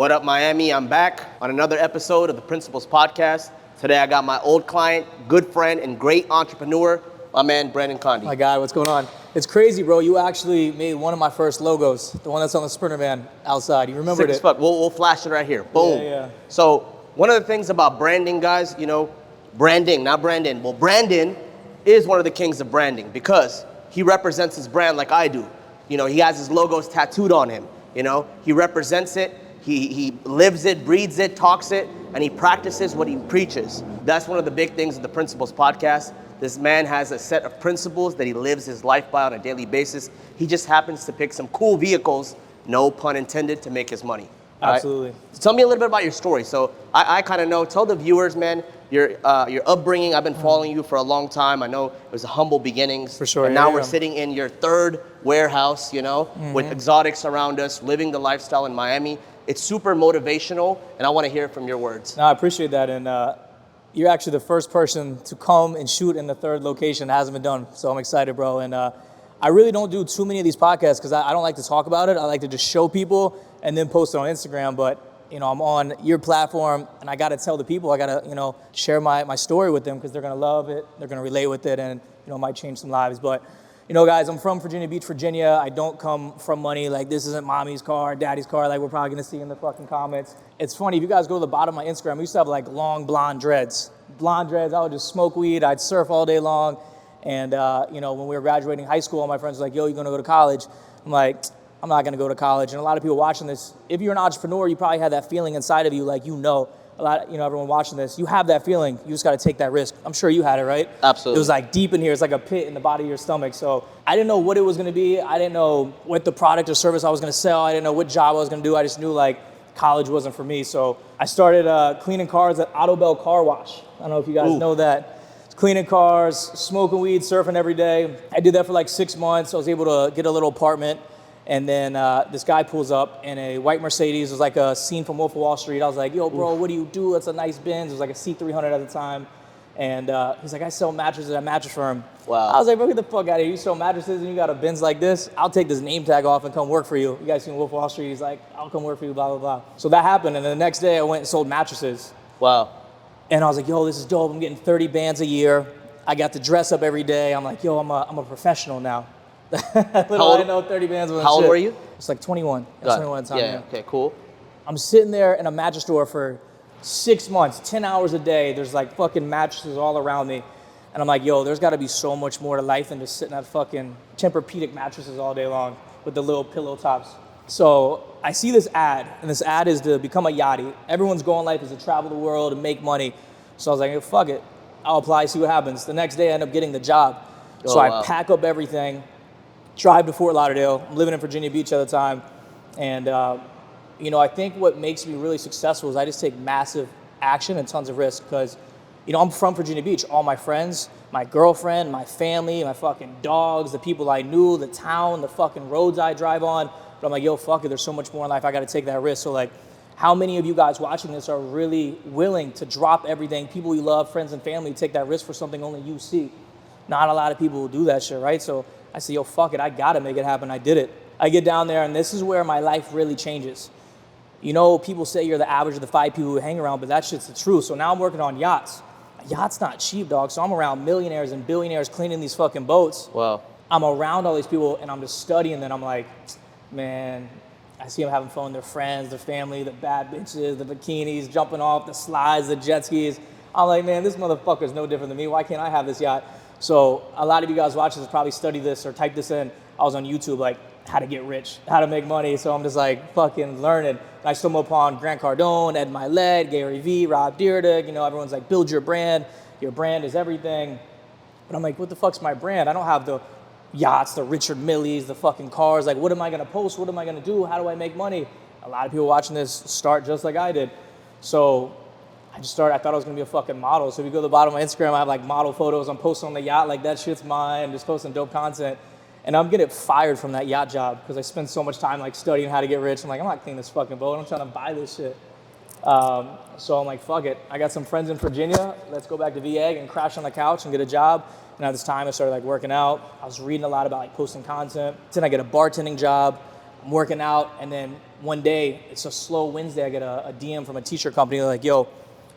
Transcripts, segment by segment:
What up, Miami? I'm back on another episode of the Principles Podcast. Today I got my old client, good friend, and great entrepreneur, my man, Branden Condy. My God, what's going on? It's crazy, bro. You actually made one of my first logos, the one that's on the Sprinter van outside. You remembered it. We'll flash it right here. Boom. Yeah. So one of the things about branding, guys, branding, not Branden. Well, Branden is one of the kings of branding because he represents his brand like I do. He has his logos tattooed on him. He represents it. He lives it, breathes it, talks it, and he practices what he preaches. That's one of the big things of the Principles Podcast. This man has a set of principles that he lives his life by on a daily basis. He just happens to pick some cool vehicles, no pun intended, to make his money. Absolutely. Right? So tell me a little bit about your story. So I kind of know, tell the viewers, man, your upbringing. I've been following you for a long time. I know it was humble beginnings. For sure. And now we're sitting in your third warehouse, with exotics around us, living the lifestyle in Miami. It's super motivational, and I want to hear it from your words. No, I appreciate that. And you're actually the first person to come and shoot in the third location. It hasn't been done, so I'm excited, bro. And I really don't do too many of these podcasts because I don't like to talk about it. I like to just show people and then post it on Instagram. But, I'm on your platform, and I got to tell the people, I got to, share my story with them because they're going to love it. They're going to relate with it, and, it might change some lives. But, guys, I'm from Virginia Beach, Virginia. I don't come from money. Like, this isn't mommy's car, daddy's car, like we're probably going to see in the fucking comments. It's funny, if you guys go to the bottom of my Instagram, I used to have, like, long blonde dreads. I would just smoke weed. I'd surf all day long. And, when we were graduating high school, my friends were like, yo, you going to go to college? I'm like, I'm not going to go to college. And a lot of people watching this, if you're an entrepreneur, you probably have that feeling inside of you, like, everyone watching this, you have that feeling. You just got to take that risk. I'm sure you had it, right? Absolutely. It was like deep in here. It's like a pit in the bottom of your stomach. So I didn't know what it was going to be. I didn't know what the product or service I was going to sell. I didn't know what job I was going to do. I just knew college wasn't for me. So I started cleaning cars at Autobell Car Wash. I don't know if you guys know that. Cleaning cars, smoking weed, surfing every day. I did that for like 6 months. I was able to get a little apartment. And then this guy pulls up in a white Mercedes. It was like a scene from Wolf of Wall Street. I was like, yo, bro, what do you do? It's a nice Benz. It was like a C300 at the time. And he's like, I sell mattresses at a mattress firm. Wow. I was like, bro, get the fuck out of here. You sell mattresses and you got a Benz like this? I'll take this name tag off and come work for you. You guys seen Wolf of Wall Street? He's like, I'll come work for you, blah, blah, blah. So that happened. And then the next day I went and sold mattresses. Wow. And I was like, yo, this is dope. I'm getting 30 bands a year. I got to dress up every day. I'm like, yo, I'm a professional now. I didn't know 30 bands was How old were you? It's like 21. I was 21 at the time. Yeah, okay, cool. I'm sitting there in a mattress store for 6 months, 10 hours a day. There's like fucking mattresses all around me. And I'm like, yo, there's gotta be so much more to life than just sitting at fucking Tempur-Pedic mattresses all day long with the little pillow tops. So I see this ad, and this ad is to become a yachty. Everyone's goal in life is to travel the world and make money. So I was like, fuck it. I'll apply, see what happens. The next day I end up getting the job. So I pack up everything, drive to Fort Lauderdale. I'm living in Virginia Beach at the time. And, I think what makes me really successful is I just take massive action and tons of risk because, I'm from Virginia Beach. All my friends, my girlfriend, my family, my fucking dogs, the people I knew, the town, the fucking roads I drive on. But I'm like, yo, fuck it. There's so much more in life. I got to take that risk. So, how many of you guys watching this are really willing to drop everything, people you love, friends and family, take that risk for something only you see? Not a lot of people will do that shit, right? So I said, yo, fuck it, I gotta make it happen. I did it. I get down there, and this is where my life really changes. People say you're the average of the 5 people who hang around, but that shit's the truth. So now I'm working on yachts. A yacht's not cheap, dog. So I'm around millionaires and billionaires cleaning these fucking boats. Wow. I'm around all these people, and I'm just studying them. I'm like, man, I see them having fun with their friends, their family, the bad bitches, the bikinis, jumping off the slides, the jet skis. I'm like, man, this motherfucker's no different than me. Why can't I have this yacht? So a lot of you guys watching this probably study this or type this in. I was on YouTube, like, how to get rich, how to make money. So I'm just like fucking learning. And I stumbled upon Grant Cardone, Ed Milet, Gary Vee, Rob Dyrdek. Everyone's like, build your brand. Your brand is everything. But I'm like, what the fuck's my brand? I don't have the yachts, the Richard Milles, the fucking cars. Like, what am I going to post? What am I going to do? How do I make money? A lot of people watching this start just like I did. So I thought I was going to be a fucking model. So if you go to the bottom of my Instagram, I have like model photos. I'm posting on the yacht, like that shit's mine, just posting dope content. And I'm getting fired from that yacht job because I spend so much time like studying how to get rich. I'm like, I'm not cleaning this fucking boat. I'm trying to buy this shit. So I'm like, fuck it. I got some friends in Virginia. Let's go back to VA and crash on the couch and get a job. And at this time, I started like working out. I was reading a lot about like posting content. Then I get a bartending job. I'm working out, and then one day, it's a slow Wednesday, I get a DM from a t-shirt company. They're like, yo,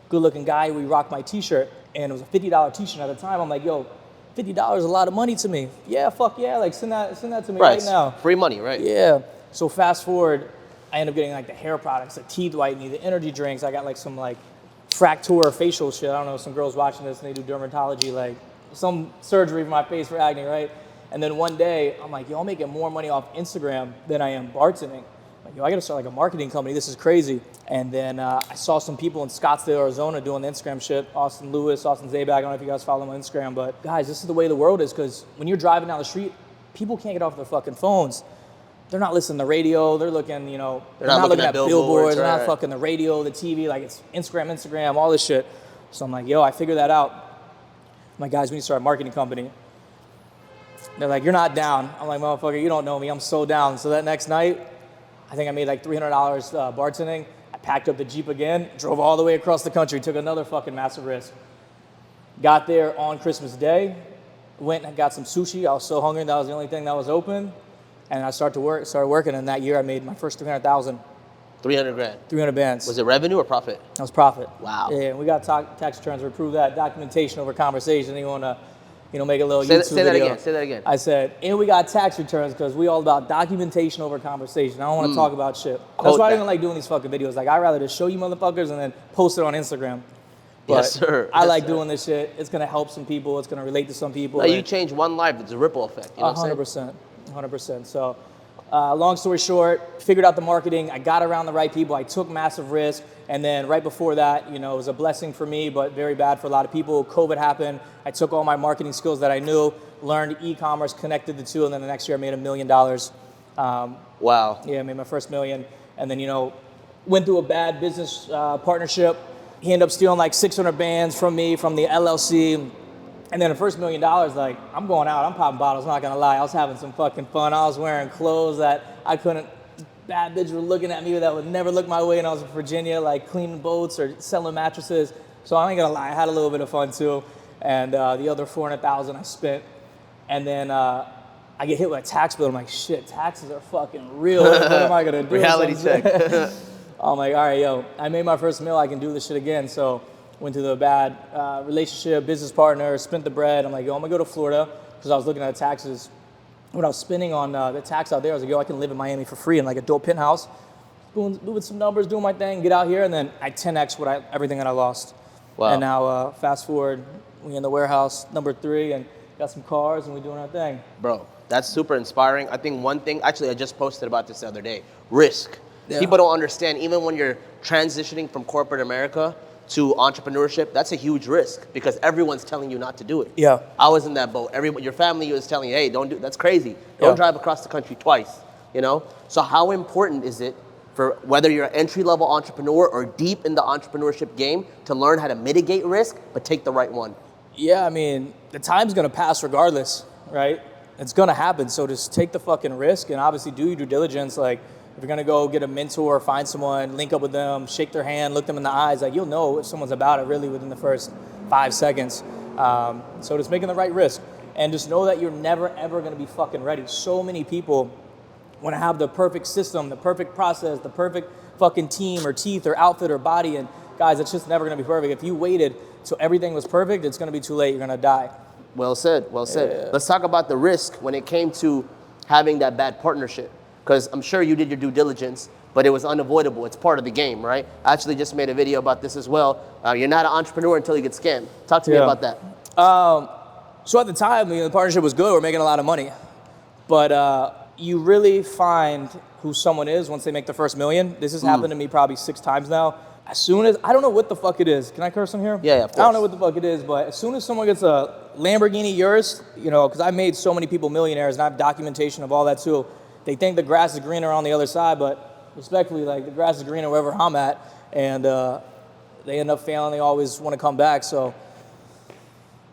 good looking guy, we rock my t-shirt. And it was a $50 t-shirt at the time. I'm like, yo, $50 is a lot of money to me. Yeah, fuck yeah, like send that to me right now. Free money, right? Yeah. So fast forward, I end up getting like the hair products, the teeth whitening, the energy drinks. I got like some like Fracture facial shit. I don't know, some girls watching this and they do dermatology, like some surgery for my face for acne, right? And then one day, I'm like, yo, I'm making more money off Instagram than I am bartending. Like, yo, I gotta start like a marketing company. This is crazy. And then I saw some people in Scottsdale, Arizona doing the Instagram shit. Austin Lewis, Austin Zabak. I don't know if you guys follow him on Instagram, but guys, this is the way the world is, because when you're driving down the street, people can't get off their fucking phones. They're not listening to radio. They're looking, you know, they're not looking at billboards. They're not fucking the radio, the TV. Like, it's Instagram, all this shit. So I'm like, yo, I figured that out. I'm like, guys, we need to start a marketing company. They're like, you're not down. I'm like, motherfucker, you don't know me. I'm so down. So that next night, I think I made like $300 bartending. I packed up the Jeep again, drove all the way across the country, took another fucking massive risk. Got there on Christmas Day, went and got some sushi. I was so hungry. That was the only thing that was open. And I started working, and that year I made my first 300,000. 300 grand. 300 bands. Was it revenue or profit? That was profit. Wow. Yeah, and we got tax returns to prove that. Documentation over conversation. You want to, make a little YouTube video. Say that again. I said, and we got tax returns because we all about documentation over conversation. I don't want to talk about shit. That's why I don't like doing these fucking videos. Like, I'd rather just show you motherfuckers and then post it on Instagram. But yes, sir. I like doing this shit. It's going to help some people. It's going to relate to some people. Like, you change one life, it's a ripple effect. You know what I'm saying? 100%. So, long story short, figured out the marketing. I got around the right people. I took massive risk. And then right before that, it was a blessing for me, but very bad for a lot of people. COVID happened. I took all my marketing skills that I knew, learned e-commerce, connected the two, and then the next year I made $1 million. Wow. Yeah, I made my first $1 million. And then, went through a bad business partnership. He ended up stealing like 600 bands from me, from the LLC. And then the first $1 million, like, I'm going out, I'm popping bottles, not gonna lie. I was having some fucking fun. I was wearing clothes that I couldn't, bad bitches were looking at me that would never look my way when I was in Virginia, like cleaning boats or selling mattresses. So I ain't gonna lie, I had a little bit of fun too. And the other 400,000 I spent. And then I get hit with a tax bill. I'm like, shit, taxes are fucking real. What am I gonna do? Reality check. I'm like, all right, yo, I made my first meal, I can do this shit again. So went to the bad relationship, business partner, spent the bread. I'm like, yo, I'm gonna go to Florida, because I was looking at the taxes. When I was spending on the tax out there, I was like, yo, I can live in Miami for free in like a dope penthouse, doing some numbers, doing my thing, get out here, and then I 10x everything that I lost. Wow. And now, fast forward, we in the warehouse, number 3, and got some cars, and we doing our thing. Bro, that's super inspiring. I think one thing, actually, I just posted about this the other day, risk. Yeah. People don't understand, even when you're transitioning from corporate America to entrepreneurship, that's a huge risk, because everyone's telling you not to do it. Yeah. I was in that boat. Your family was telling you, hey, don't do, that's crazy. Don't drive across the country twice, So how important is it for whether you're an entry-level entrepreneur or deep in the entrepreneurship game to learn how to mitigate risk, but take the right one? Yeah, I mean, the time's gonna pass regardless, right? It's gonna happen, so just take the fucking risk and obviously do your due diligence. Like, if you're gonna go get a mentor, find someone, link up with them, shake their hand, look them in the eyes, like, you'll know if someone's about it really within the first 5 seconds. So just making the right risk. And just know that you're never, ever gonna be fucking ready. So many people wanna have the perfect system, the perfect process, the perfect fucking team or teeth or outfit or body, and guys, it's just never gonna be perfect. If you waited till everything was perfect, it's gonna be too late, you're gonna die. Well said, well said. Yeah. Let's talk about the risk when it came to having that bad partnership. Because I'm sure you did your due diligence, but it was unavoidable. It's part of the game, right? I actually just made a video about this as well. You're not an entrepreneur until you get scammed. Talk to me about that. So at the time, the partnership was good. We're making a lot of money. But you really find who someone is once they make the first $1 million. This has happened to me probably 6 times now. As soon as, I don't know what the fuck it is. Can I curse on here? Yeah, of course. I don't know what the fuck it is, but as soon as someone gets a Lamborghini Urus, because I made so many people millionaires and I have documentation of all that too. They think the grass is greener on the other side, but respectfully, like, the grass is greener wherever I'm at, and they end up failing. They always want to come back, so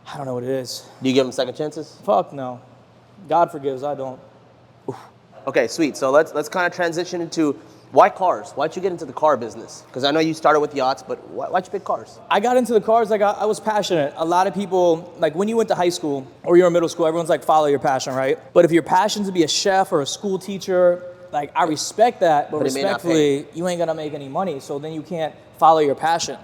I don't know what it is. Do you give them second chances? Fuck no. God forgives, I don't. Oof. Okay, sweet. So let's kind of transition into why cars? Why'd you get into the car business? Because I know you started with yachts, but why'd you pick cars? I got into the cars, like, I was passionate. A lot of people, like, when you went to high school or you're in middle school, everyone's like, follow your passion, right? But if your passion is to be a chef or a school teacher like, I respect that, but it may not respectfully, you ain't gonna make any money, so then you can't follow your passion.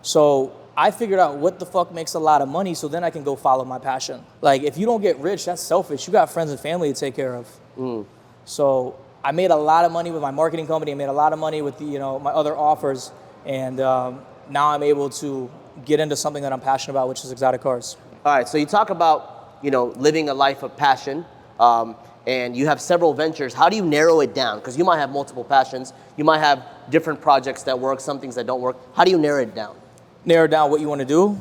So I figured out what the fuck makes a lot of money, so then I can go follow my passion. Like, if you don't get rich, that's selfish. You got friends and family to take care of. So I made a lot of money with my marketing company. I made a lot of money with the, my other offers, and now I'm able to get into something that I'm passionate about, which is exotic cars. All right, so you talk about, living a life of passion, and you have several ventures. How do you narrow it down? Because you might have multiple passions. You might have different projects that work, some things that don't work. How do you narrow it down? Narrow down what you want to do?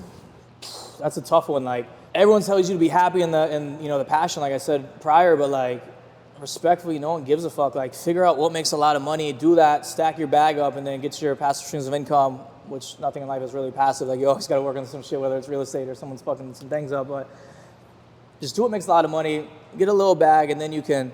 That's a tough one. Like, everyone tells you to be happy in the passion, like I said prior, but like, respectfully, no one gives a fuck. Like, figure out what makes a lot of money, do that, stack your bag up, and then get your passive streams of income, which nothing in life is really passive. Like, you always got to work on some shit, whether it's real estate or someone's fucking some things up, but just do what makes a lot of money, get a little bag, and then you can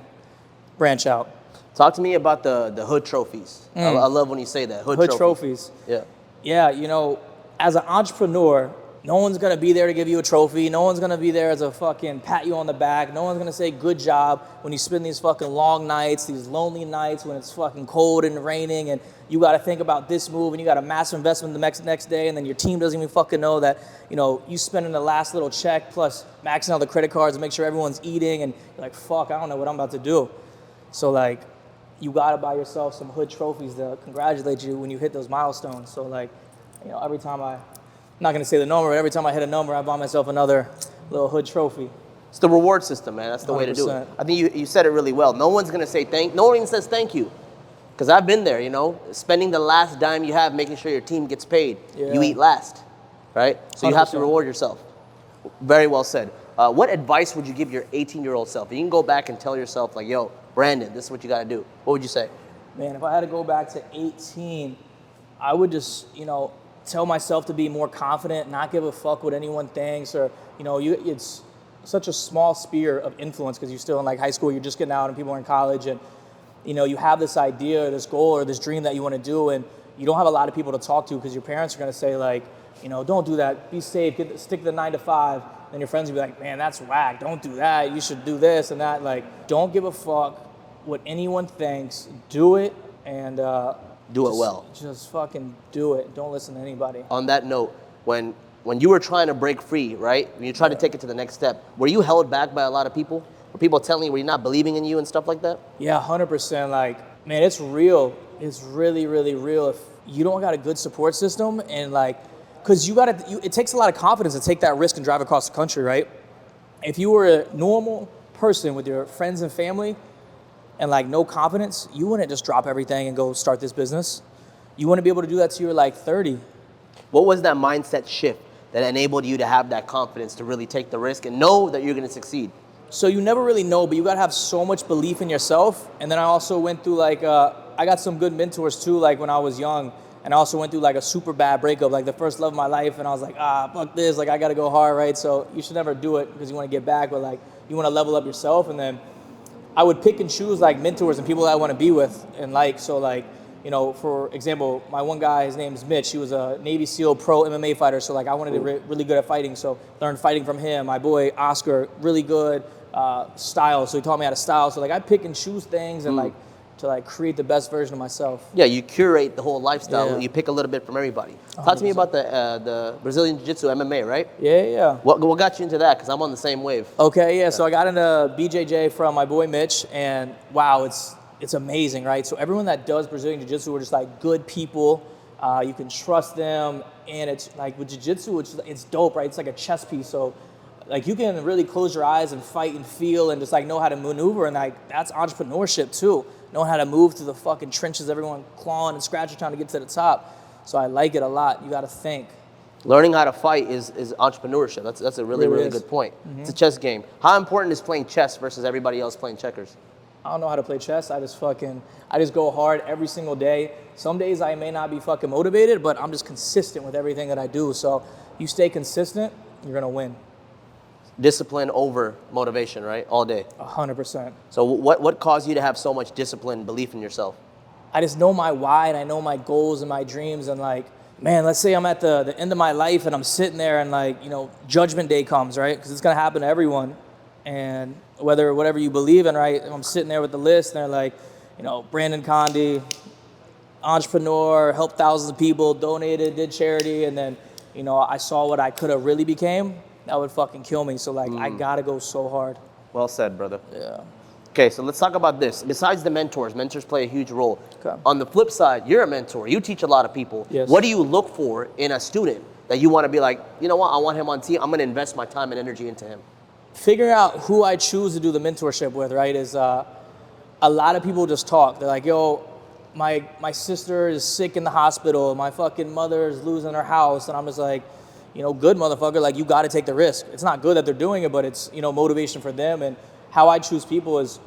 branch out. Talk to me about the hood trophies. I love when you say that, hood trophies. Yeah. Yeah, as an entrepreneur, no one's gonna be there to give you a trophy. No one's gonna be there as a fucking pat you on the back. No one's gonna say good job when you spend these fucking long nights, these lonely nights when it's fucking cold and raining, and you gotta think about this move, and you got a massive investment the next day, and then your team doesn't even fucking know that, you spending the last little check plus maxing out the credit cards to make sure everyone's eating, and you're like, fuck, I don't know what I'm about to do. So like, you gotta buy yourself some hood trophies to congratulate you when you hit those milestones. So like, every time I'm not gonna say the number, but every time I hit a number, I buy myself another little hood trophy. It's the reward system, man. That's the way to do it. I think you said it really well. No one's gonna say no one even says thank you. Because I've been there, spending the last dime you have, making sure your team gets paid. Yeah. You eat last, right? So 100%. You have to reward yourself. Very well said. What advice would you give your 18-year-old self? You can go back and tell yourself, like, yo, Branden, this is what you gotta do. What would you say? Man, if I had to go back to 18, I would just, tell myself to be more confident, not give a fuck what anyone thinks, or, it's such a small sphere of influence because you're still in like high school, you're just getting out and people are in college, and, you have this idea or this goal or this dream that you want to do, and you don't have a lot of people to talk to because your parents are going to say like, don't do that, be safe, stick to the 9 to 5, and your friends will be like, man, that's whack, don't do that, you should do this and that. Like, don't give a fuck what anyone thinks, do it, and do it well. Just fucking do it. Don't listen to anybody. On that note, when you were trying to break free, right? When you tried to take it to the next step, were you held back by a lot of people? Were people telling you, were you not believing in you and stuff like that? Yeah, 100%. Like, man, it's real. It's really, really real. If you don't got a good support system, and like, because it takes a lot of confidence to take that risk and drive across the country, right? If you were a normal person with your friends and family, and like no confidence, you wouldn't just drop everything and go start this business. You wouldn't be able to do that till you're like 30. What was that mindset shift that enabled you to have that confidence to really take the risk and know that you're gonna succeed? So you never really know, but you gotta have so much belief in yourself. And then I also went through like, I got some good mentors too, like when I was young. And I also went through like a super bad breakup, like the first love of my life. And I was like, fuck this, like I gotta go hard, right? So you should never do it because you wanna get back, but like you wanna level up yourself. And then I would pick and choose like mentors and people that I want to be with, and like, so like, for example, my one guy, his name's Mitch. He was a Navy SEAL pro MMA fighter. So like I wanted to really good at fighting. So learned fighting from him. My boy, Oscar, really good style. So he taught me how to style. So like I pick and choose things and like to like create the best version of myself. Yeah, you curate the whole lifestyle. Yeah. You pick a little bit from everybody. 100%. Talk to me about the Brazilian Jiu-Jitsu MMA, right? Yeah. What got you into that? Because I'm on the same wave. Okay, yeah. So I got into BJJ from my boy Mitch, and wow, it's amazing, right? So everyone that does Brazilian Jiu-Jitsu are just like good people. You can trust them, and it's like with Jiu-Jitsu, it's dope, right? It's like a chess piece. So like you can really close your eyes and fight and feel and just like know how to maneuver, and like that's entrepreneurship too. Knowing how to move through the fucking trenches, everyone clawing and scratching trying to get to the top. So I like it a lot. You got to think. Learning how to fight is entrepreneurship. That's a really good point. Mm-hmm. It's a chess game. How important is playing chess versus everybody else playing checkers? I don't know how to play chess. I just go hard every single day. Some days I may not be fucking motivated, but I'm just consistent with everything that I do. So you stay consistent, you're gonna win. Discipline over motivation, right? All day. 100%. So what caused you to have so much discipline, belief in yourself? I just know my why, and I know my goals and my dreams, and like, man, let's say I'm at the end of my life and I'm sitting there and like, judgment day comes, right? Because it's gonna happen to everyone. And whatever you believe in, right? I'm sitting there with the list and they're like, Branden, Condy, entrepreneur, helped thousands of people, donated, did charity, and then, I saw what I could have really became, that would fucking kill me. So like, I gotta go so hard. Well said, brother. Yeah. Okay, so let's talk about this. Besides the mentors play a huge role. Okay. On the flip side, you're a mentor. You teach a lot of people. Yes. What do you look for in a student that you want to be like, you know what, I want him on team. I'm going to invest my time and energy into him. Figuring out who I choose to do the mentorship with, right, is a lot of people just talk. They're like, yo, my sister is sick in the hospital. My fucking mother is losing her house. And I'm just like, good motherfucker, like you got to take the risk. It's not good that they're doing it, but it's, motivation for them. And how I choose people is,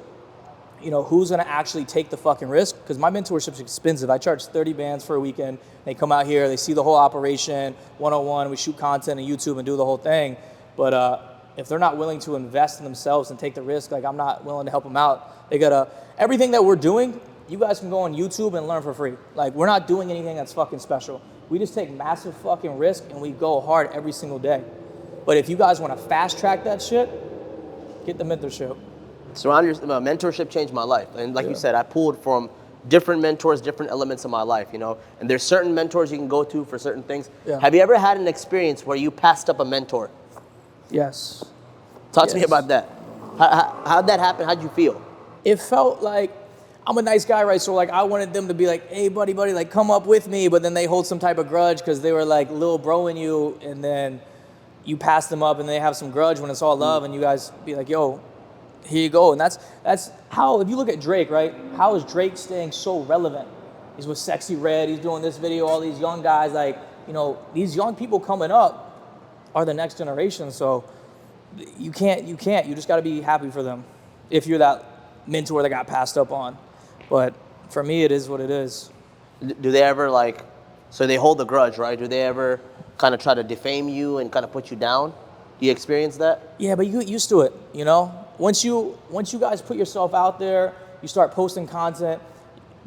who's going to actually take the fucking risk? Because my mentorship's expensive. I charge 30 bands for a weekend. They come out here, they see the whole operation, 101, we shoot content on YouTube and do the whole thing. But if they're not willing to invest in themselves and take the risk, like I'm not willing to help them out. They gotta, everything that we're doing, you guys can go on YouTube and learn for free. Like we're not doing anything that's fucking special. We just take massive fucking risk and we go hard every single day. But if you guys want to fast track that shit, get the mentorship. Surround yourself. Mentorship changed my life, and like you said, I pulled from different mentors, different elements of my life, and there's certain mentors you can go to for certain things. Yeah. Have you ever had an experience where you passed up a mentor? Yes. Talk to me about that. How'd that happen? How'd you feel? It felt like I'm a nice guy, right? So like I wanted them to be like, hey buddy, like come up with me, but then they hold some type of grudge because they were like little broing you, and then you pass them up and they have some grudge when it's all love, and you guys be like, yo, here you go. And that's how, if you look at Drake, right? How is Drake staying so relevant? He's with Sexy Red, he's doing this video, all these young guys, like, these young people coming up are the next generation. So you just gotta be happy for them if you're that mentor that got passed up on. But for me, it is what it is. Do they ever so they hold the grudge, right? Do they ever kind of try to defame you and kind of put you down? Do you experience that? Yeah, but you get used to it, Once you guys put yourself out there, you start posting content,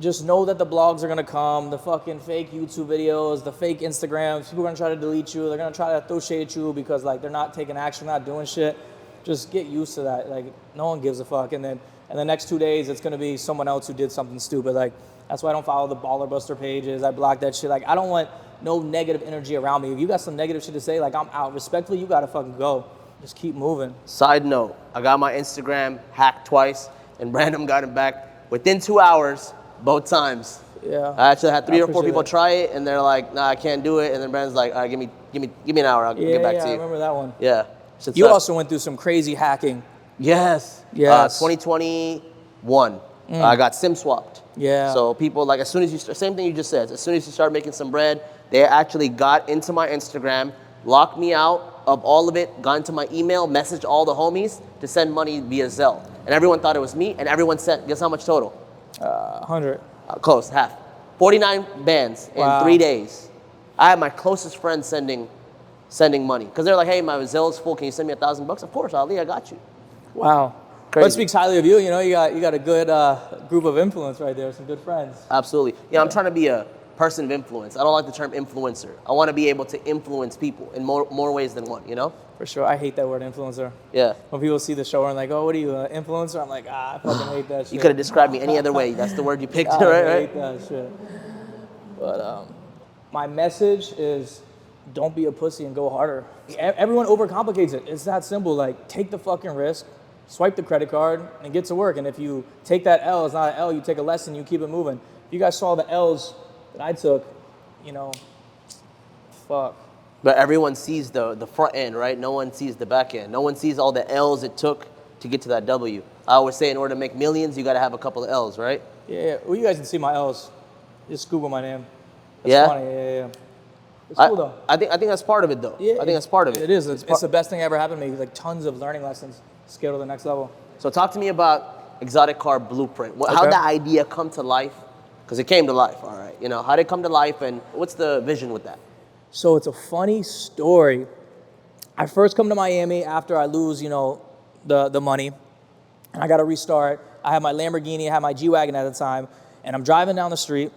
just know that the blogs are gonna come, the fucking fake YouTube videos, the fake Instagrams, people are gonna try to delete you, they're gonna try to throw shade at you because like they're not taking action, not doing shit. Just get used to that. Like no one gives a fuck. And then in the next 2 days, it's gonna be someone else who did something stupid. Like that's why I don't follow the Baller Buster pages. I block that shit. Like I don't want no negative energy around me. If you got some negative shit to say, like I'm out. Respectfully, you gotta fucking go. Just keep moving. Side note, I got my Instagram hacked twice, and Branden got it back within 2 hours, both times. Yeah. I actually had 3 or 4 people try it, and they're like, "Nah, I can't do it." And then Branden's like, "All right, give me an hour. I'll get back to you." I remember that one. Yeah. You also went through some crazy hacking. Yes. 2021. I got SIM swapped. Yeah. So people as soon as you same thing you just said. As soon as you start making some bread, they actually got into my Instagram, locked me out of all of it, got into my email, messaged all the homies to send money via Zelle. And everyone thought it was me, and everyone sent, guess how much total? 100. Close, half. 49 bands in 3 days. I had my closest friends sending money. Because they're like, hey, my Zelle's full, can you send me $1,000? Of course, Ali, I got you. Wow. Crazy. That speaks highly of you. You got a good group of influence right there, some good friends. Absolutely. I'm trying to be a person of influence. I don't like the term influencer. I want to be able to influence people in more ways than one, For sure. I hate that word, influencer. Yeah. When people see the show and like, oh, what are you, an influencer? I'm like, I fucking hate that shit. You could have described me any other way. That's the word you picked, right? I hate that shit. But my message is don't be a pussy and go harder. Everyone overcomplicates it. It's that simple. Like, take the fucking risk, swipe the credit card, and get to work. And if you take that L, it's not an L, you take a lesson, you keep it moving. If you guys saw the L's that I took, fuck. But everyone sees the front end, right? No one sees the back end. No one sees all the L's it took to get to that W. I always say in order to make millions, you got to have a couple of L's, right? Yeah. Well, you guys can see my L's. Just Google my name. That's funny. Yeah. It's cool though. I think that's part of it though. Yeah, I think that's part of it. It is. It's the best thing that ever happened to me. Like tons of learning lessons. Scale to the next level. So talk to me about Exotic Car Blueprint. How'd that idea come to life? Because it came to life, all right. How did it come to life, and what's the vision with that? So it's a funny story. I first come to Miami after I lose, the money, and I got to restart. I have my Lamborghini, I had my G-Wagon at the time, and I'm driving down the street,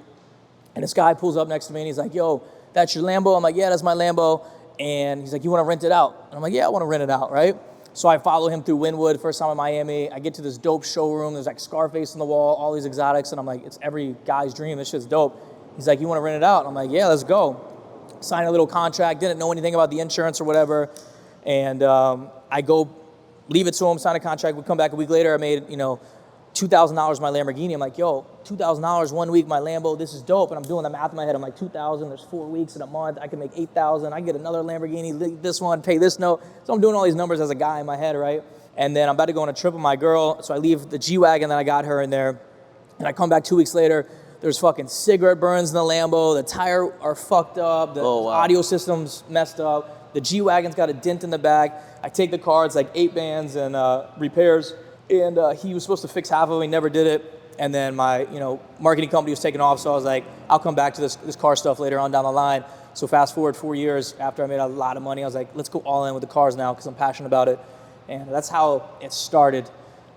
and this guy pulls up next to me, and he's like, yo, that's your Lambo? I'm like, yeah, that's my Lambo. And he's like, you want to rent it out? And I'm like, yeah, I want to rent it out, right? So I follow him through Wynwood, first time in Miami. I get to this dope showroom. There's like Scarface on the wall, all these exotics. And I'm like, it's every guy's dream. This shit's dope. He's like, you want to rent it out? I'm like, yeah, let's go. Sign a little contract. Didn't know anything about the insurance or whatever. And I go leave it to him, sign a contract. We come back a week later. I made, $2,000 my Lamborghini. I'm like, yo, $2,000 1 week, my Lambo, this is dope. And I'm doing the math in my head. I'm like, 2,000, there's 4 weeks in a month. I can make 8,000. I can get another Lamborghini, this one, pay this note. So I'm doing all these numbers as a guy in my head, right? And then I'm about to go on a trip with my girl. So I leave the G-Wagon that I got her in there. And I come back 2 weeks later. There's fucking cigarette burns in the Lambo. The tire are fucked up. The audio system's messed up. The G-Wagon's got a dent in the back. I take the car. It's like 8 bands and repairs. And he was supposed to fix half of it. He never did it. And then my, marketing company was taking off. So I was like, I'll come back to this car stuff later on down the line. So fast forward 4 years after I made a lot of money, I was like, let's go all in with the cars now because I'm passionate about it. And that's how it started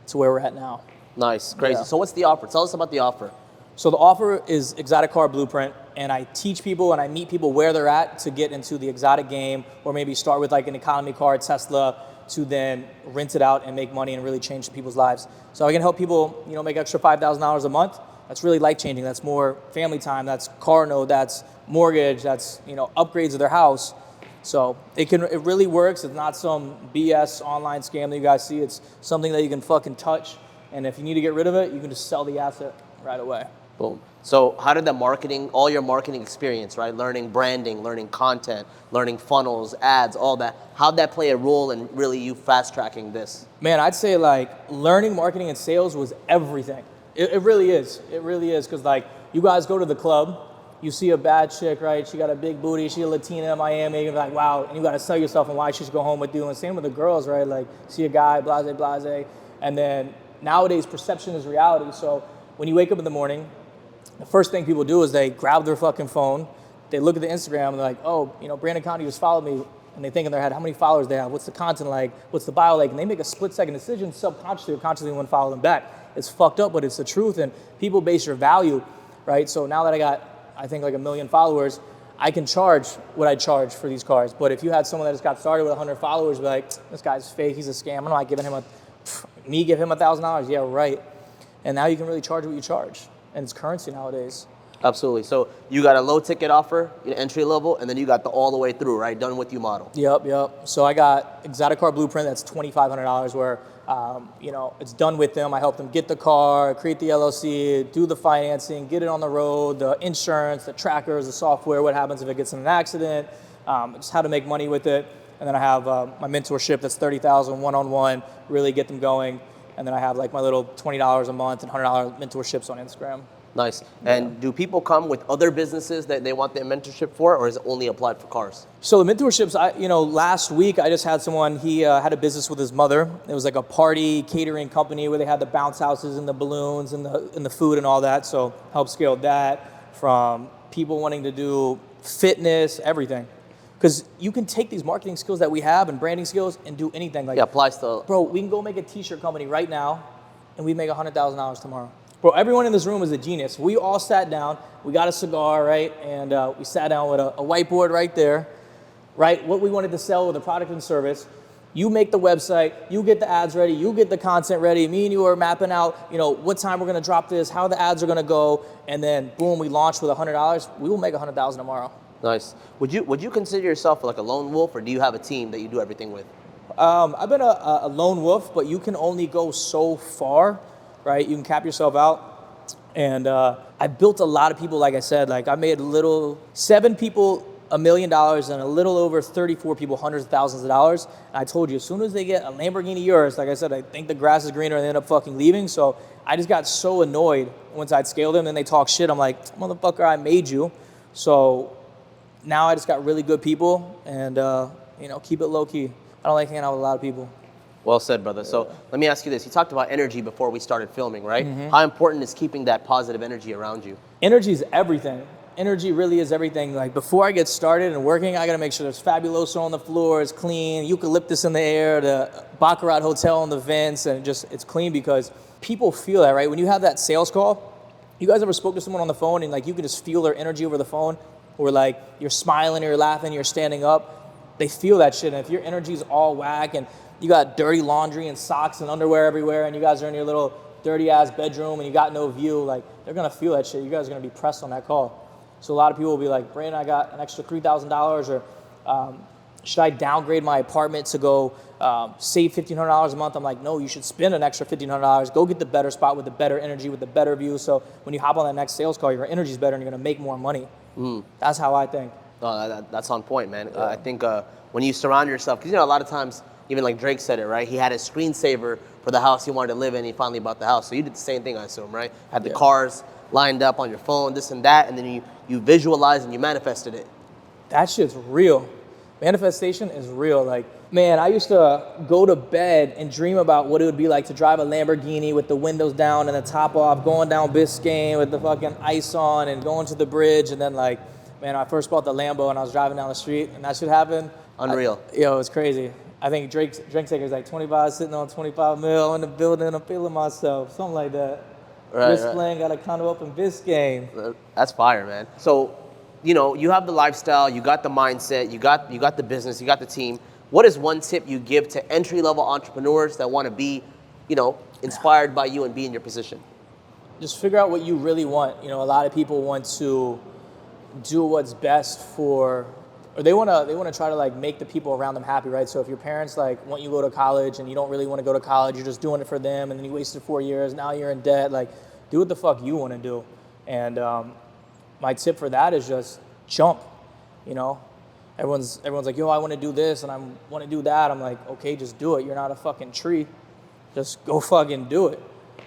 to where we're at now. Nice, crazy. Yeah. So what's the offer? Tell us about the offer. So the offer is Exotic Car Blueprint, and I teach people and I meet people where they're at to get into the exotic game, or maybe start with like an economy car, Tesla, to then rent it out and make money and really change people's lives. So I can help people, make extra $5,000 a month. That's really life-changing. That's more family time. That's car note. That's mortgage. That's upgrades of their house. So it really works. It's not some BS online scam that you guys see. It's something that you can fucking touch, and if you need to get rid of it, you can just sell the asset right away. Boom. So how did all your marketing experience, right? Learning branding, learning content, learning funnels, ads, all that. How'd that play a role in really you fast tracking this? Man, I'd say like learning marketing and sales was everything. It really is. It really is. Cause like you guys go to the club, you see a bad chick, right? She got a big booty. She a Latina in Miami. You're like, wow. And you got to sell yourself and why she should go home with you. And same with the girls, right? Like see a guy, blase, blase. And then nowadays perception is reality. So when you wake up in the morning, the first thing people do is they grab their fucking phone, they look at the Instagram and they're like, oh, Branden Condy just followed me. And they think in their head, how many followers they have? What's the content like? What's the bio like? And they make a split-second decision subconsciously or consciously when follow them back. It's fucked up, but it's the truth. And people base your value, right? So now that I got, I think like 1 million followers, I can charge what I charge for these cars. But if you had someone that just got started with 100 followers, be like, this guy's fake, he's a scam. I'm not giving him give him $1,000. Yeah, right. And now you can really charge what you charge. And it's currency nowadays. Absolutely. So you got a low ticket offer, entry level, and then you got the all the way through, right? Done with you model. Yep. So I got Exotic Car Blueprint. That's $2,500 where, it's done with them. I help them get the car, create the LLC, do the financing, get it on the road, the insurance, the trackers, the software, what happens if it gets in an accident, just how to make money with it. And then I have my mentorship that's $30,000 one-on-one, really get them going. And then I have like my little $20 a month and $100 mentorships on Instagram. Nice. And do people come with other businesses that they want their mentorship for, or is it only applied for cars? So the mentorships, last week I just had someone, he had a business with his mother. It was like a party catering company where they had the bounce houses and the balloons and the food and all that. So help scale that from people wanting to do fitness, everything. Because you can take these marketing skills that we have and branding skills and do anything. Like, applies to... Bro, we can go make a t-shirt company right now and we make $100,000 tomorrow. Bro, everyone in this room is a genius. We all sat down, we got a cigar, right? And we sat down with a whiteboard right there, right? What we wanted to sell with a product and service. You make the website, you get the ads ready, you get the content ready. Me and you are mapping out, what time we're gonna drop this, how the ads are gonna go, and then boom, we launch with $100. We will make $100,000 tomorrow. Nice. Would you consider yourself like a lone wolf, or do you have a team that you do everything with? I've been a lone wolf, but you can only go so far, right? You can cap yourself out. And I built a lot of people, like I said, like I made 7 people $1 million and a little over 34 people hundreds of thousands of dollars. And I told you, as soon as they get a Lamborghini yours, like I said, I think the grass is greener and they end up fucking leaving. So I just got so annoyed once I'd scale them and they talk shit. I'm like, motherfucker, I made you. So now I just got really good people and, keep it low key. I don't like hanging out with a lot of people. Well said, brother. So let me ask you this. You talked about energy before we started filming, right? Mm-hmm. How important is keeping that positive energy around you? Energy is everything. Energy really is everything. Like before I get started and working, I got to make sure there's Fabuloso on the floor, it's clean, eucalyptus in the air, the Baccarat Hotel on the vents, and it's clean because people feel that, right? When you have that sales call, you guys ever spoke to someone on the phone and like you can just feel their energy over the phone, or like you're smiling, you're laughing, you're standing up. They feel that shit. And if your energy is all whack and you got dirty laundry and socks and underwear everywhere, and you guys are in your little dirty ass bedroom and you got no view, like they're gonna feel that shit. You guys are gonna be pressed on that call. So a lot of people will be like, Branden, I got an extra $3,000, or should I downgrade my apartment to go save $1,500 a month? I'm like, no, you should spend an extra $1,500. Go get the better spot with the better energy, with the better view. So when you hop on that next sales call, your energy's better and you're gonna make more money. That's how I think. That's on point, man. I think when you surround yourself, because a lot of times, even like Drake said it, right? He had a screensaver for the house he wanted to live in. He finally bought the house. So you did the same thing, I assume, right? Had the cars lined up on your phone, this and that, and then you visualized and you manifested it. That shit's real. Manifestation is real. Like, man, I used to go to bed and dream about what it would be like to drive a Lamborghini with the windows down and the top off, going down Biscayne with the fucking ice on and going to the bridge. And then, like, man, I first bought the Lambo and I was driving down the street and that shit happened. Unreal. It was crazy. I think Drake Taker's like 25, sitting on 25 mil in the building. I'm feeling myself, something like that. Playing, got a condo up in Biscayne. That's fire, man. So, you have the lifestyle, you got the mindset, you got the business, you got the team. What is one tip you give to entry-level entrepreneurs that want to be, inspired by you and be in your position? Just figure out what you really want. A lot of people want to do what's best for, or they want to try to like make the people around them happy, right? So if your parents like want you to go to college and you don't really want to go to college, you're just doing it for them, and then you wasted 4 years, now you're in debt. Like, do what the fuck you want to do. And my tip for that is just jump. Everyone's like, yo, I want to do this and I want to do that. I'm like, okay, just do it. You're not a fucking tree. Just go fucking do it.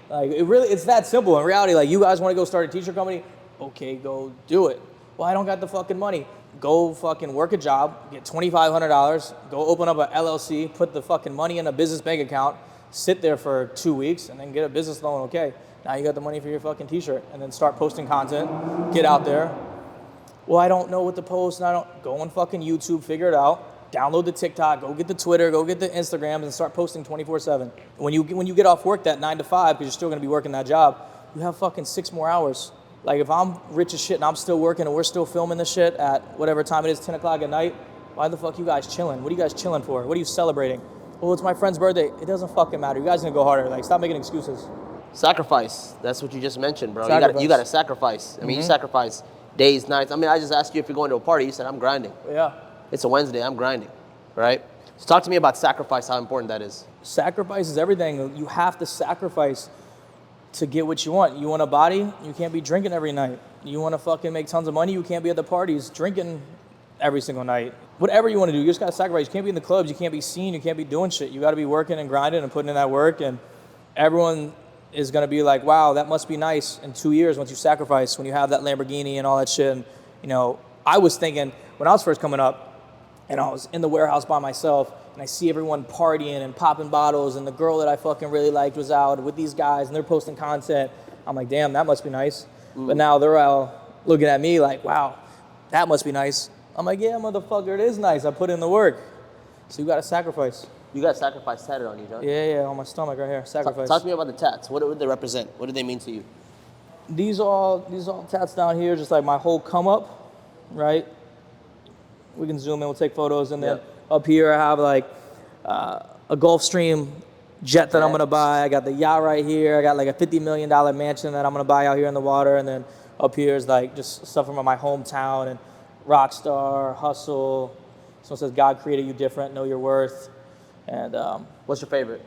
Like, it's that simple. In reality, like, you guys want to go start a t-shirt company? Okay, go do it. Well, I don't got the fucking money. Go fucking work a job, get $2,500, go open up a LLC, put the fucking money in a business bank account, sit there for 2 weeks, and then get a business loan. Okay, now you got the money for your fucking t-shirt, and then start posting content, get out there. Well, I don't know what to post, and I don't, go on fucking YouTube, figure it out, download the TikTok, go get the Twitter, go get the Instagrams, and start posting 24/7. When you get off work that 9 to 5, because you're still gonna be working that job, you have fucking 6 more hours. Like, if I'm rich as shit and I'm still working and we're still filming this shit at whatever time it is, 10 o'clock at night, why the fuck you guys chilling? What are you guys chilling for? What are you celebrating? Well, it's my friend's birthday. It doesn't fucking matter. You guys gonna go harder. Like, stop making excuses. Sacrifice. That's what you just mentioned, bro. Sacrifice. You got to sacrifice. I mean, you sacrifice days, nights. I mean, I just asked you if you're going to a party. You said, I'm grinding. Yeah. It's a Wednesday. I'm grinding, right? So talk to me about sacrifice, how important that is. Sacrifice is everything. You have to sacrifice to get what you want. You want a body? You can't be drinking every night. You want to fucking make tons of money? You can't be at the parties drinking every single night. Whatever you want to do, you just got to sacrifice. You can't be in the clubs. You can't be seen. You can't be doing shit. You got to be working and grinding and putting in that work. And everyone is going to be like, wow, that must be nice in 2 years once you sacrifice, when you have that Lamborghini and all that shit. And, I was thinking when I was first coming up and I was in the warehouse by myself, and I see everyone partying and popping bottles, and the girl that I fucking really liked was out with these guys and they're posting content. I'm like, damn, that must be nice. But now they're all looking at me like, wow, that must be nice. I'm like, yeah, motherfucker, it is nice. I put in the work. So you got to sacrifice. You got sacrifice tatted on you, John. Yeah, on my stomach right here. Sacrifice. Talk to me about the tats. What do they represent? What do they mean to you? These all tats down here, just like my whole come up, right? We can zoom in, we'll take photos, and then up here I have like a Gulfstream jet that I'm gonna buy. I got the yacht right here. I got like a $50 million mansion that I'm gonna buy out here in the water, and then up here is like just stuff from my hometown and Rockstar, Hustle. Someone says God created you different, know your worth. And what's your favorite?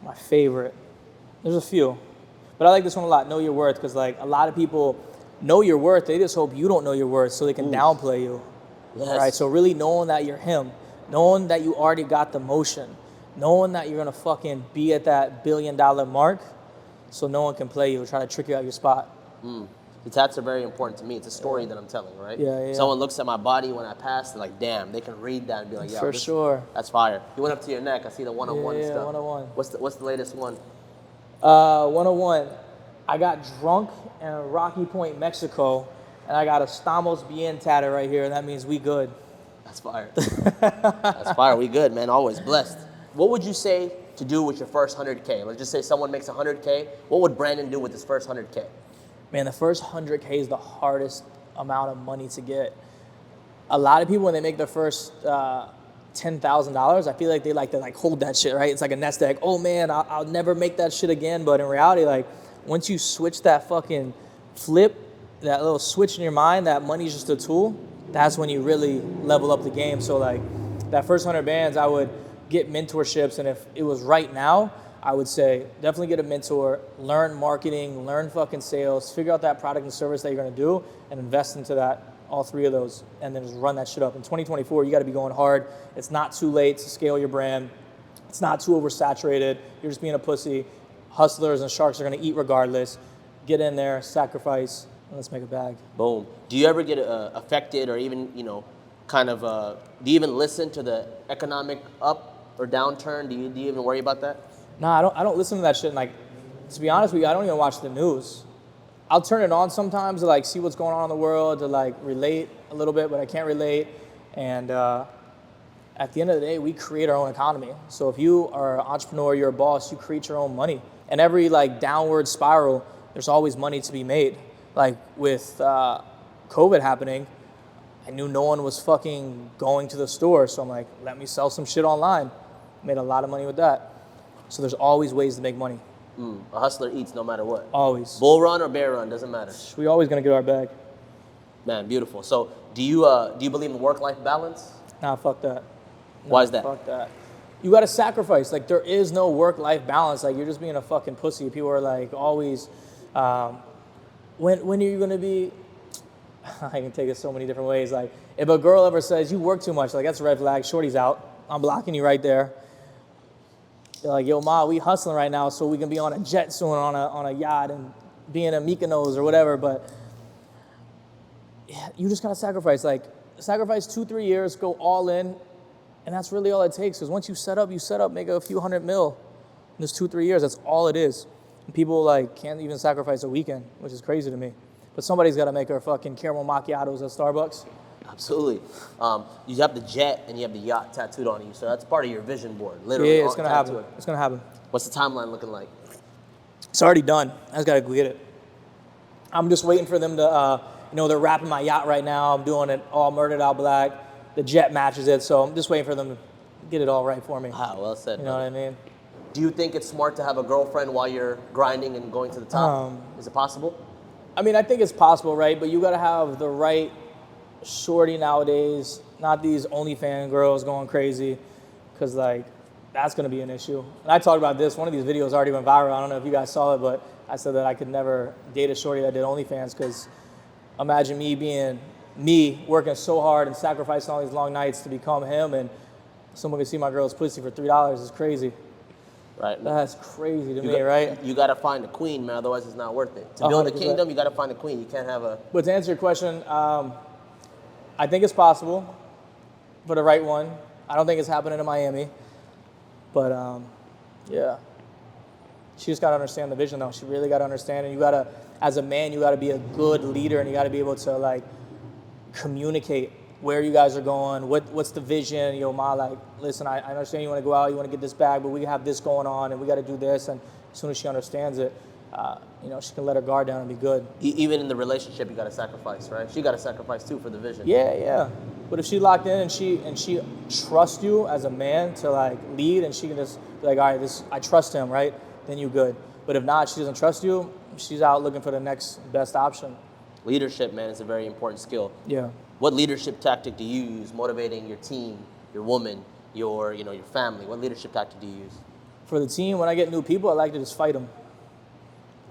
My favorite, there's a few, but I like this one a lot. Know your worth, because like a lot of people know your worth. They just hope you don't know your worth so they can downplay you. Yes. Right. So really knowing that you're him, knowing that you already got the motion, knowing that you're gonna fucking be at that $1 billion mark, so no one can play you or try to trick you out your spot. The tats are very important to me. It's a story that I'm telling, right? Yeah. Someone looks at my body when I pass, they're like, damn, they can read that and be like, yeah, For sure. That's fire. You went up to your neck. I see the one-on-one stuff. Yeah, one-on-one. What's the latest one? 101. I got drunk in Rocky Point, Mexico, and I got a Estamos Bien tatted right here, and that means we good. That's fire. That's fire. We good, man. Always blessed. What would you say to do with your first 100K? Let's just say someone makes 100K. What would Branden do with his first 100K? Man, the first 100K is the hardest amount of money to get. A lot of people, when they make their first $10,000, I feel like they like to like hold that shit, right? It's like a nest egg. Oh man, I'll never make that shit again. But in reality, like once you switch that fucking flip, that little switch in your mind, that money's just a tool, that's when you really level up the game. So like that first 100 bands, I would get mentorships. And if it was right now, I would say definitely get a mentor, learn marketing, learn fucking sales, figure out that product and service that you're gonna do and invest into that, all three of those, and then just run that shit up. In 2024, you gotta be going hard. It's not too late to scale your brand. It's not too oversaturated. You're just being a pussy. Hustlers and sharks are gonna eat regardless. Get in there, sacrifice, and let's make a bag. Boom. Do you ever get affected or even, kind of, do you even listen to the economic up or downturn? Do you even worry about that? Nah, I don't listen to that shit. And like, to be honest with you, I don't even watch the news. I'll turn it on sometimes to like see what's going on in the world, to like relate a little bit, but I can't relate. And at the end of the day, we create our own economy. So if you are an entrepreneur, you're a boss, you create your own money. And every like downward spiral, there's always money to be made. Like with COVID happening, I knew no one was fucking going to the store. So I'm like, let me sell some shit online. Made a lot of money with that. So there's always ways to make money. A hustler eats no matter what. Always. Bull run or bear run, doesn't matter. We always gonna get our bag. Man, beautiful. So do you believe in work-life balance? Nah, fuck that. Why is that? Fuck that. You gotta sacrifice. Like there is no work-life balance. Like you're just being a fucking pussy. People are like always, when are you gonna be? I can take it so many different ways. Like if a girl ever says you work too much, like that's a red flag. Shorty's out. I'm blocking you right there. They're like, yo, ma, we hustling right now so we can be on a jet soon, on a yacht and be in a Mykonos or whatever. But yeah, you just gotta sacrifice. Like sacrifice 2-3 years, go all in, and that's really all it takes. Because once you set up, make a few $100 mil in this 2-3 years. That's all it is. And people like can't even sacrifice a weekend, which is crazy to me. But somebody's got to make our fucking caramel macchiatos at Starbucks. Absolutely. You have the jet and you have the yacht tattooed on you, so that's part of your vision board, literally. Yeah, it's gonna happen. It's gonna happen. What's the timeline looking like? It's already done. I just gotta go get it. I'm just waiting for them to, they're wrapping my yacht right now. I'm doing it all murdered out black. The jet matches it, so I'm just waiting for them to get it all right for me. Ah, well said. You know what I mean? Do you think it's smart to have a girlfriend while you're grinding and going to the top? Is it possible? I mean, I think it's possible, right? But you gotta have the right shorty nowadays, not these OnlyFans girls going crazy, because like that's gonna be an issue. And I talked about this. One of these videos already went viral. I don't know if you guys saw it, but I said that I could never date a shorty that did OnlyFans, because imagine me being me, working so hard and sacrificing all these long nights to become him, and someone can see my girl's pussy for $3 is crazy. Right. That's crazy to me, right? You got to find a queen, man. Otherwise, it's not worth it. To build a 100%. kingdom, you got to find a queen. You can't have a. But to answer your question, I think it's possible for the right one. I don't think it's happening in Miami, but yeah. She just got to understand the vision, though. She really got to understand, and you got to, as a man, you got to be a good leader, and you got to be able to like communicate where you guys are going, what's the vision. Yo, ma, like, listen, I understand you want to go out, you want to get this bag, but we have this going on, and we got to do this. And as soon as she understands it, she can let her guard down and be good. Even in the relationship, you got to sacrifice, right? She got to sacrifice too for the vision. Yeah. But if she locked in and she trusts you as a man to like lead, and she can just be like, all right, I trust him, right? Then you good. But if not, she doesn't trust you, she's out looking for the next best option. Leadership, man, is a very important skill. Yeah. What leadership tactic do you use motivating your team, your woman, your family? What leadership tactic do you use? For the team, when I get new people, I like to just fight them.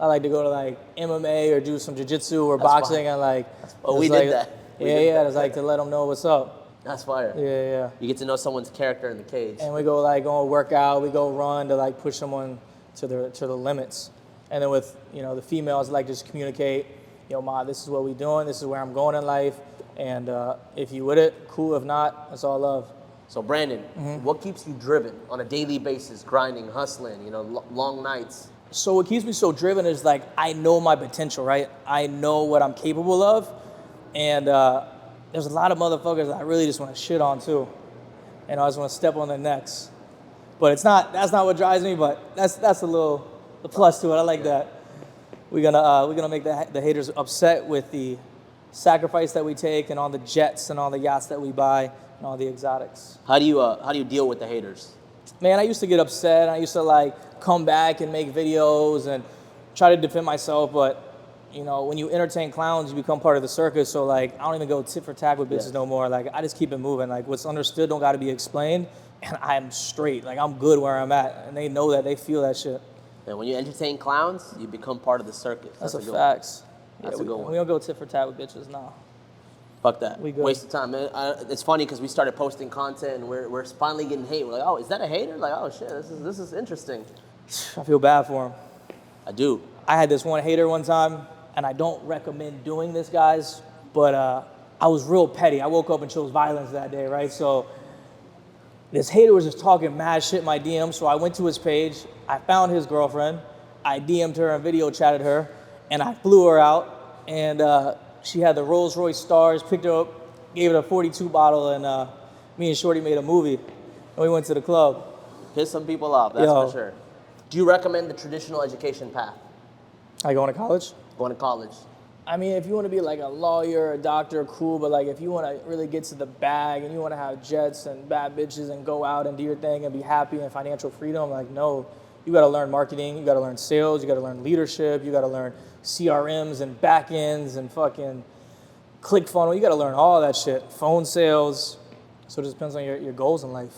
I like to go to like MMA or do some jiu-jitsu or boxing, fine. and like. Oh, we did that. I just like to let them know what's up. That's fire. Yeah. You get to know someone's character in the cage. And we go work out, we go run to like push someone to the limits. And then with the females, I like to just communicate. Yo, ma, this is what we doing. This is where I'm going in life. And if you with it, cool. If not, it's all love. So Branden, what keeps you driven on a daily basis, grinding, hustling, long nights? So what keeps me so driven is like, I know my potential, right? I know what I'm capable of. And there's a lot of motherfuckers that I really just want to shit on too. And I just want to step on their necks. But that's not what drives me, but that's the plus to it. I like that. We're gonna make the haters upset with the sacrifice that we take and all the jets and all the yachts that we buy. and all the exotics. How do you deal with the haters? Man, I used to get upset. I used to like come back and make videos and try to defend myself, but you know, when you entertain clowns, you become part of the circus. So like, I don't even go tit for tat with bitches no more. Like, I just keep it moving. Like, what's understood don't got to be explained, and I'm straight. Like, I'm good where I'm at, and they know that. They feel that shit. And when you entertain clowns, you become part of the circus. That's a facts. That's a good one. We don't go tit for tat with bitches, no. Fuck that. We good. Waste of time, man. It's funny because we started posting content and we're finally getting hate. We're like, oh, is that a hater? Like, oh shit, this is interesting. I feel bad for him. I do. I had this one hater one time, and I don't recommend doing this, guys, but I was real petty. I woke up and chose violence that day, right? So this hater was just talking mad shit in my DM, so I went to his page, I found his girlfriend, I DM'd her and video chatted her, and I flew her out, and she had the Rolls Royce stars, picked her up, gave it a 42 bottle, and me and Shorty made a movie, and we went to the club. Piss some people off, that's for sure. Do you recommend the traditional education path? Like going to college? Going to college. I mean, if you want to be like a lawyer, a doctor, cool, but like if you want to really get to the bag and you want to have jets and bad bitches and go out and do your thing and be happy and financial freedom, like no, you got to learn marketing, you got to learn sales, you got to learn leadership, you got to learn CRMs and back ends and fucking ClickFunnels, you got to learn all that shit, phone sales. So it just depends on your goals in life.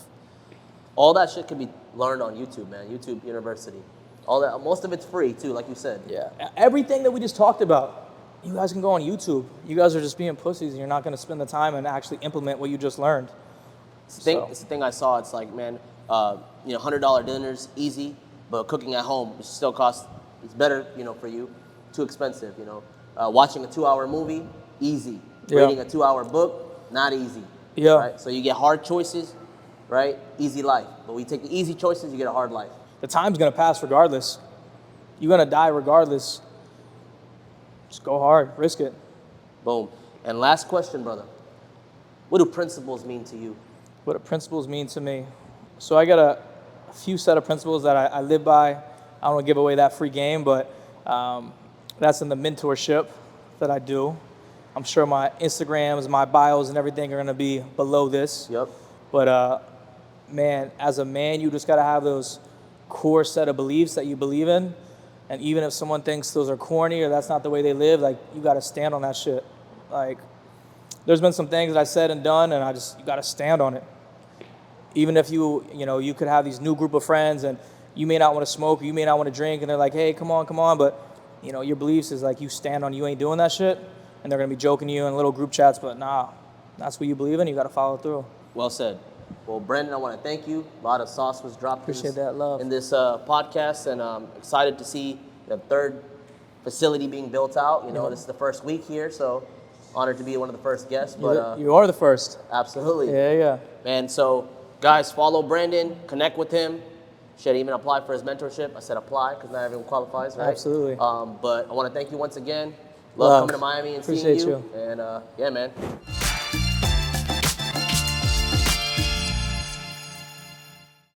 All that shit can be learned on YouTube, man. YouTube University. All that, most of it's free too, like you said. Yeah, everything that we just talked about, you guys can go on YouTube. You guys are just being pussies, and you're not going to spend the time and actually implement what you just learned. It's the thing I saw. It's like, man, $100 dinners, easy, but cooking at home still costs. It's better, for you. Too expensive, Watching a 2-hour movie, easy. Reading a 2-hour book, not easy. Yeah. Right? So you get hard choices, right? Easy life. But when you take the easy choices, you get a hard life. The time's gonna pass regardless. You're gonna die regardless. Just go hard, risk it. Boom. And last question, brother. What do principles mean to you? What do principles mean to me? So I got a few set of principles that I live by. I don't want to give away that free game, but that's in the mentorship that I do. I'm sure my Instagrams, my bios, and everything are gonna be below this. Yep. But man, as a man, you just gotta have those core set of beliefs that you believe in, and even if someone thinks those are corny or that's not the way they live, like you got to stand on that shit. Like there's been some things that I said and done, and you got to stand on it. Even if you could have these new group of friends and you may not want to smoke or you may not want to drink, and they're like, hey, come on, but your beliefs is like you stand on, you ain't doing that shit, and they're gonna be joking you in little group chats, but nah, that's what you believe in, you got to follow through. Well said. Well, Branden, I want to thank you. A lot of sauce was dropped Appreciate that love. in this podcast, and I'm excited to see the third facility being built out. This is the first week here, so honored to be one of the first guests. But you are the first. Absolutely. Yeah. And so, guys, follow Branden, connect with him. Should even apply for his mentorship. I said apply because not everyone qualifies, right? Absolutely. But I want to thank you once again. Love coming to Miami and Appreciate seeing you. And yeah, man.